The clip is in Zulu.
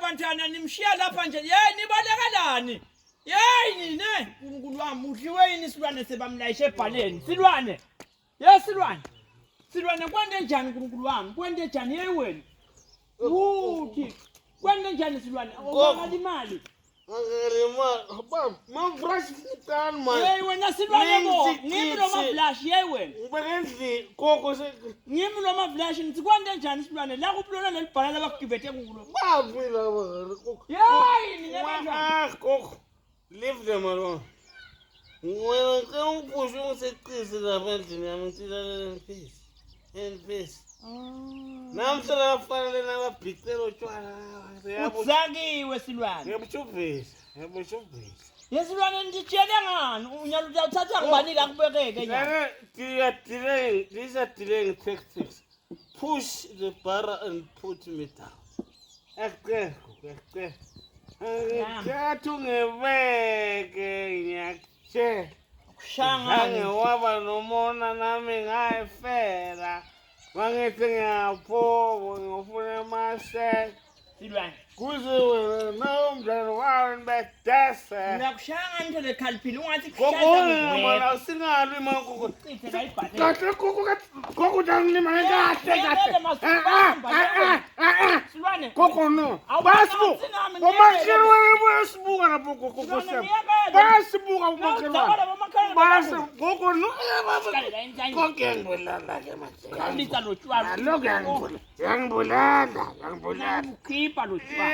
bantwana nimshiya lapha nje yey nibalekelani yey nine uNkulunkulu wami udliwe yini isilwane sebamlayisha ebhaleni silwane silwane kwende njani uNkulunkulu wami kwende njani yey wena uthi kwende njani silwane awukalimali Mavlash futan man. Yey wena silwane bo ngimi lo mavlash yey wena Ubekendli Gogo ngimi lo mavlash nithi kwende njani silwane la kuplona lelibhala labakugibethe kulo bavila yey nina Gogo leave them alone. Wena ke ungipushe ungiseqisi lapha endlini yami ngithilalela in peace. Namhla lafanele nababhicela utshwala. Uzakiwe silwane. Yebo Yesilwane nditshele ngani unyalo uthatha ngibani la kubekeke nyalo. These are delaying tactics. Push the barra and put me down. Ekhe. Ngiyathu ngeveke ngiyakutshe. Kushangane waba nomona nami ngayifela. Mangithi ngiyaphoba ngifuna mase. silwane. Kuze wena nomdlalo wawo nibedese. Ngiyakushanga into lekhaliphi ungathi Gogo singalwi mangoko. Kahle Gogo dangilima kahle. Silwane. Gogo no. Basibuka. Bomakhelwane bayasibuka lapho Gogo Shem. Bayasibuka bomakhelwane. Basibuka Gogo no. Konke ngibulala ke manje. Kalisa lo tshwala. Lokho yangibulala. Ukhipha lo tshwala.